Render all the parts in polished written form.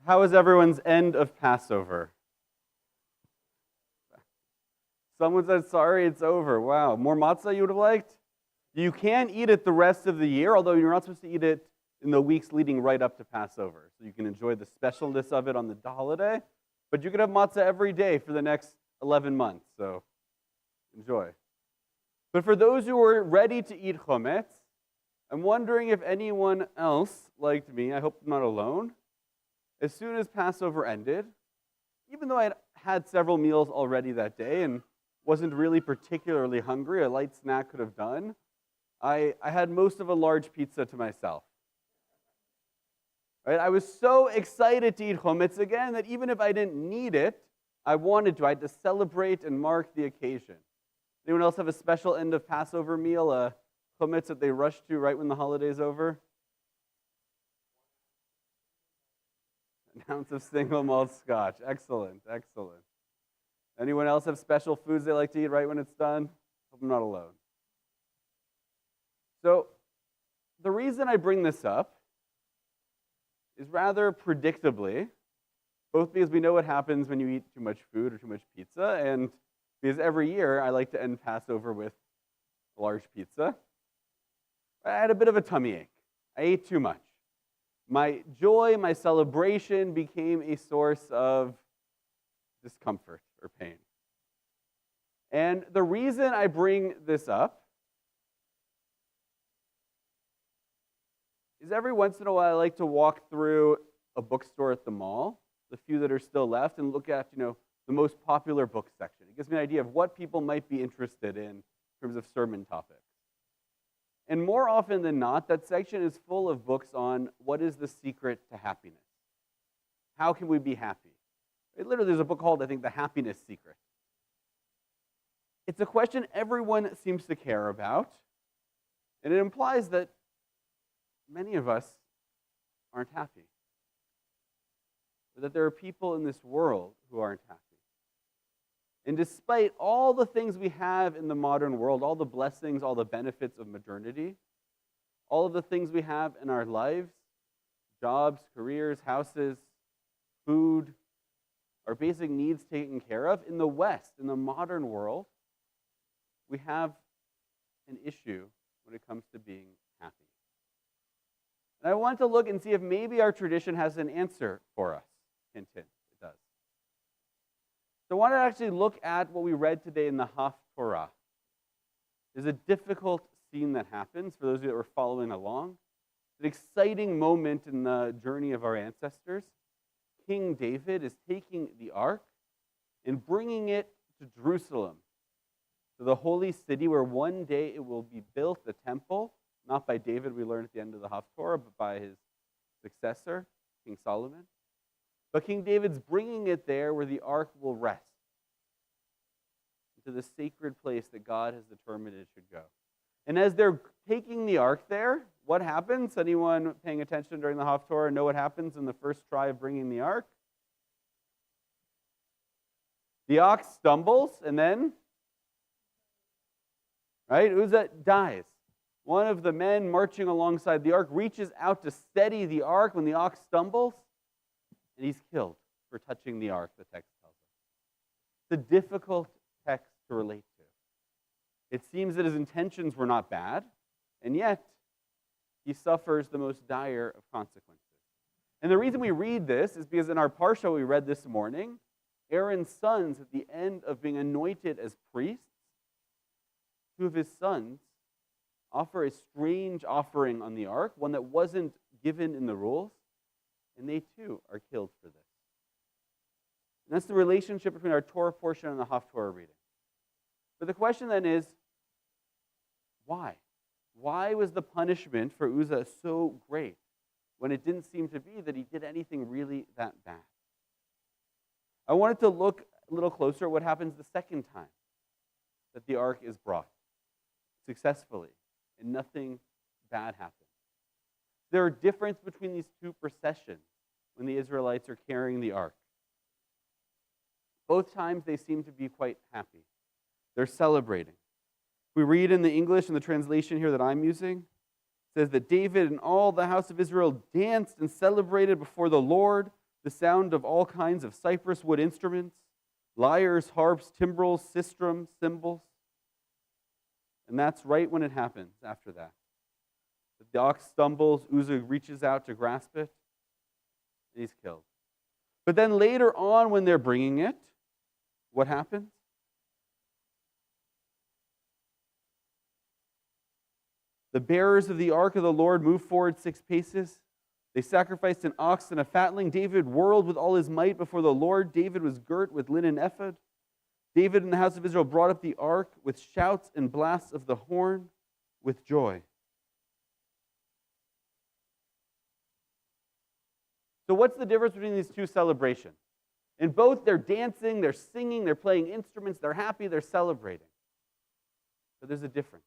How was everyone's end of Passover? Someone said, sorry, it's over. Wow. More matzah you would have liked? You can eat it the rest of the year, although you're not supposed to eat it in the weeks leading right up to Passover. So you can enjoy the specialness of it on the holiday, but you can have matzah every day for the next 11 months, so enjoy. But for those who are ready to eat chometz, I'm wondering if anyone else liked me, I hope I'm not alone, as soon as Passover ended, even though I had several meals already that day and wasn't really particularly hungry, a light snack could have done, I had most of a large pizza to myself. Right? I was so excited to eat chometz again that even if I didn't need it, I wanted to. I had to celebrate and mark the occasion. Anyone else have a special end of Passover meal, a chometz that they rush to right when the holiday's over? An ounce of single malt scotch. Excellent, excellent. Anyone else have special foods they like to eat right when it's done? Hope I'm not alone. So, the reason I bring this up is rather predictably, both because we know what happens when you eat too much food or too much pizza, and because every year I like to end Passover with a large pizza. I had a bit of a tummy ache. I ate too much. My joy, my celebration became a source of discomfort or pain. And the reason I bring this up is every once in a while I like to walk through a bookstore at the mall, the few that are still left, and look at, the most popular book section. It gives me an idea of what people might be interested in terms of sermon topics. And more often than not, that section is full of books on what is the secret to happiness. How can we be happy? Literally, there's a book called, I think, The Happiness Secret. It's a question everyone seems to care about, and it implies that many of us aren't happy. Or that there are people in this world who aren't happy. And despite all the things we have in the modern world, all the blessings, all the benefits of modernity, all of the things we have in our lives, jobs, careers, houses, food, our basic needs taken care of, in the West, in the modern world, we have an issue when it comes to being happy. And I want to look and see if maybe our tradition has an answer for us. Hint, hint, it does. So I want to actually look at what we read today in the Haftorah. There's a difficult scene that happens for those of you that were following along. It's an exciting moment in the journey of our ancestors. King David is taking the ark and bringing it to Jerusalem, to the holy city where one day it will be built, the temple, not by David, we learn at the end of the Haftorah, but by his successor, King Solomon. But King David's bringing it there where the ark will rest, into the sacred place that God has determined it should go. And as they're taking the ark there, what happens? Anyone paying attention during the Haftorah know what happens in the first try of bringing the ark? The ox stumbles, and then, right, Uzzah dies. One of the men marching alongside the ark reaches out to steady the ark when the ox stumbles, and he's killed for touching the ark, the text tells us. It's a difficult text to relate to. It seems that his intentions were not bad, and yet he suffers the most dire of consequences. And the reason we read this is because in our Parsha we read this morning, Aaron's sons, at the end of being anointed as priests, two of his sons offer a strange offering on the ark, one that wasn't given in the rules, and they too are killed for this. And that's the relationship between our Torah portion and the Haftorah reading. But the question then is, why? Why was the punishment for Uzzah so great when it didn't seem to be that he did anything really that bad? I wanted to look a little closer at what happens the second time that the ark is brought successfully and nothing bad happens. There are differences between these two processions when the Israelites are carrying the ark. Both times they seem to be quite happy. They're celebrating. We read in the English, in the translation here that I'm using, it says that David and all the house of Israel danced and celebrated before the Lord. the sound of all kinds of cypress wood instruments, lyres, harps, timbrels, sistrums, cymbals. And that's right when it happens after that. The ox stumbles, Uzzah reaches out to grasp it, and he's killed. But then later on when they're bringing it, what happens? The bearers of the ark of the Lord move forward 6 paces. They sacrificed an ox and a fatling. David whirled with all his might before the Lord. David was girt with linen ephod. David and the house of Israel brought up the ark with shouts and blasts of the horn with joy. So what's the difference between these two celebrations? In both, they're dancing, they're singing, they're playing instruments, they're happy, they're celebrating. But there's a difference.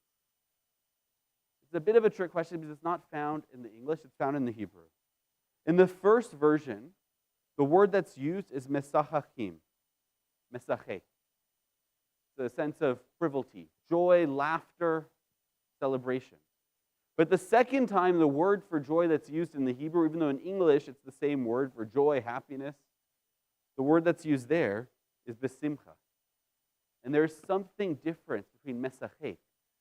It's a bit of a trick question because it's not found in the English, it's found in the Hebrew. In the first version, the word that's used is mesachakim, mesachek. The sense of frivolity, joy, laughter, celebration. But the second time, the word for joy that's used in the Hebrew, even though in English it's the same word for joy, happiness, the word that's used there is besimcha. And there's something different between mesachek,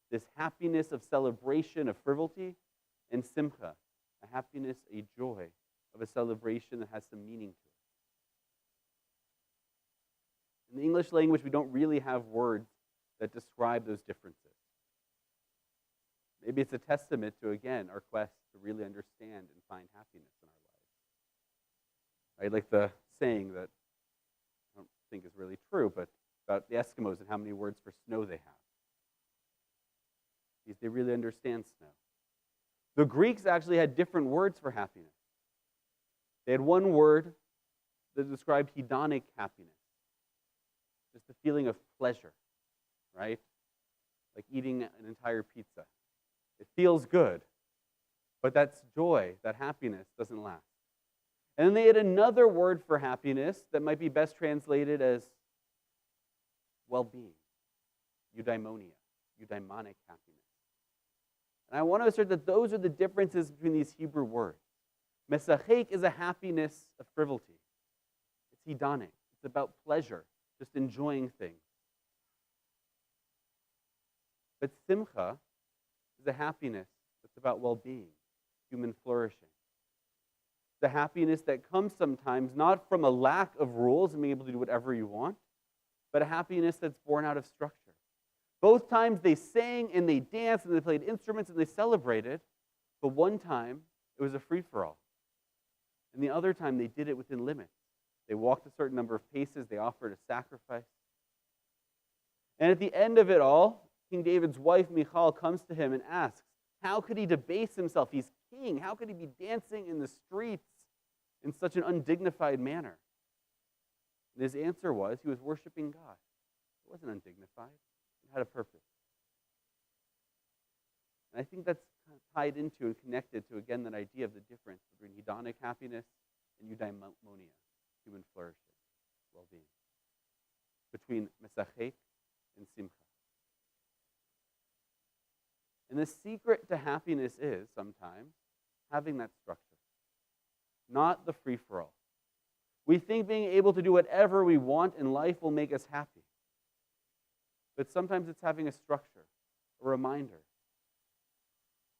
this happiness of celebration, of frivolity, and simcha, a happiness, a joy of a celebration that has some meaning to it. In the English language, we don't really have words that describe those differences. Maybe it's a testament to, again, our quest to really understand and find happiness in our lives. Right? Like the saying that I don't think is really true, but about the Eskimos and how many words for snow they have. Because they really understand snow. The Greeks actually had different words for happiness. They had one word that described hedonic happiness. Just the feeling of pleasure, right? Like eating an entire pizza. It feels good, but that's joy, that happiness doesn't last. And then they had another word for happiness that might be best translated as well-being, eudaimonia, eudaimonic happiness. And I want to assert that those are the differences between these Hebrew words. Mesachek is a happiness of frivolity. It's hedonic. It's about pleasure, just enjoying things. But simcha is a happiness that's about well-being, human flourishing. The happiness that comes sometimes not from a lack of rules and being able to do whatever you want, but a happiness that's born out of structure. Both times they sang and they danced and they played instruments and they celebrated, but one time it was a free-for-all. And the other time they did it within limits. They walked a certain number of paces, they offered a sacrifice. And at the end of it all, King David's wife, Michal, comes to him and asks, how could he debase himself? He's king. How could he be dancing in the streets in such an undignified manner? And his answer was, he was worshiping God. It wasn't undignified. It had a purpose. And I think that's kind of tied into and connected to, again, that idea of the difference between hedonic happiness and eudaimonia, human flourishing, well-being, between mesachek and simcha. And the secret to happiness is, sometimes, having that structure, not the free-for-all. We think being able to do whatever we want in life will make us happy. But sometimes it's having a structure, a reminder.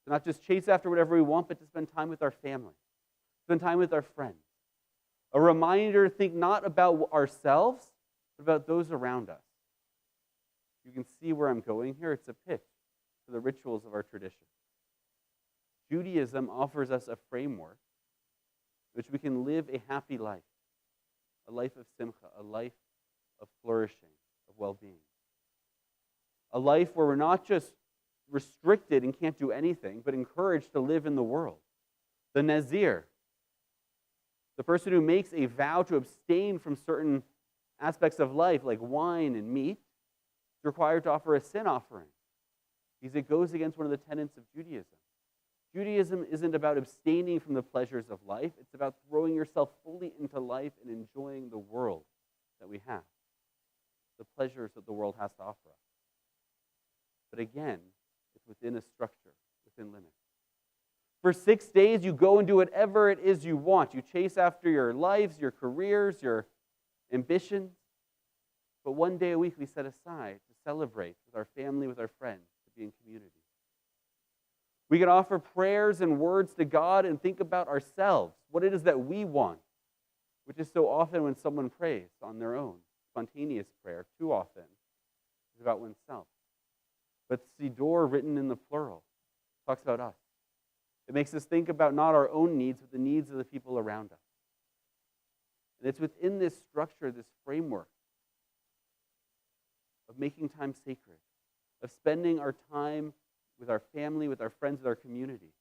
To not just chase after whatever we want, but to spend time with our family, spend time with our friends. A reminder to think not about ourselves, but about those around us. You can see where I'm going here. It's a pitch to the rituals of our tradition. Judaism offers us a framework in which we can live a happy life, a life of simcha, a life of flourishing, of well-being. A life where we're not just restricted and can't do anything, but encouraged to live in the world. The Nazir, the person who makes a vow to abstain from certain aspects of life, like wine and meat, is required to offer a sin offering, because it goes against one of the tenets of Judaism. Judaism isn't about abstaining from the pleasures of life. It's about throwing yourself fully into life and enjoying the world that we have, the pleasures that the world has to offer us. But again, it's within a structure, within limits. For 6 days, you go and do whatever it is you want. You chase after your lives, your careers, your ambitions. But one day a week we set aside to celebrate with our family, with our friends, to be in community. We can offer prayers and words to God and think about ourselves, what it is that we want, which is so often when someone prays on their own. Spontaneous prayer, too often, is about oneself. But Siddur, written in the plural, talks about us. It makes us think about not our own needs, but the needs of the people around us. And it's within this structure, this framework, of making time sacred, of spending our time with our family, with our friends, with our community,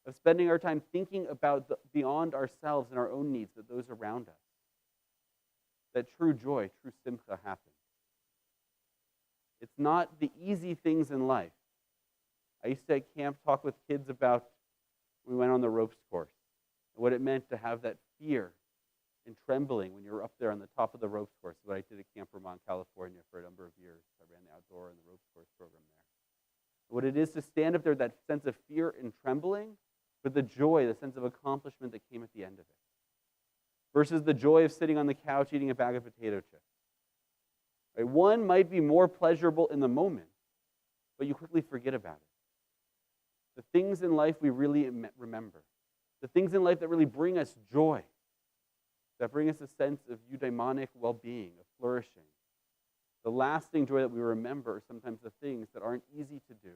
of spending our time thinking about beyond ourselves and our own needs, but those around us, that true joy, true simcha happens. It's not the easy things in life. I used to at camp talk with kids about when we went on the ropes course, and what it meant to have that fear and trembling when you were up there on the top of the ropes course. What I did at Camp Vermont, California for a number of years. I ran the outdoor and the ropes course program there. What it is to stand up there, that sense of fear and trembling, but the joy, the sense of accomplishment that came at the end of it. Versus the joy of sitting on the couch eating a bag of potato chips. Right? One might be more pleasurable in the moment, but you quickly forget about it. The things in life we really remember. The things in life that really bring us joy. That bring us a sense of eudaimonic well-being, of flourishing. The lasting joy that we remember are sometimes the things that aren't easy to do,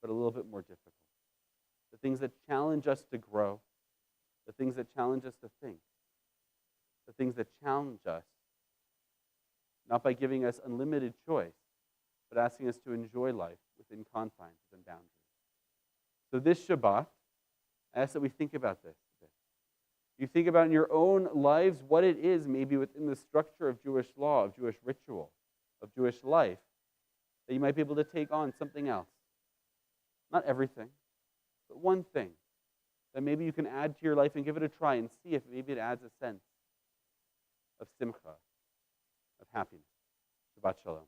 but a little bit more difficult. The things that challenge us to grow. The things that challenge us to think. The things that challenge us, not by giving us unlimited choice, but asking us to enjoy life within confines and boundaries. So this Shabbat, I ask that we think about this a bit. You think about in your own lives what it is maybe within the structure of Jewish law, of Jewish ritual, of Jewish life, that you might be able to take on something else. Not everything, but one thing that maybe you can add to your life and give it a try and see if maybe it adds a sense of simcha, of happiness. Shabbat shalom.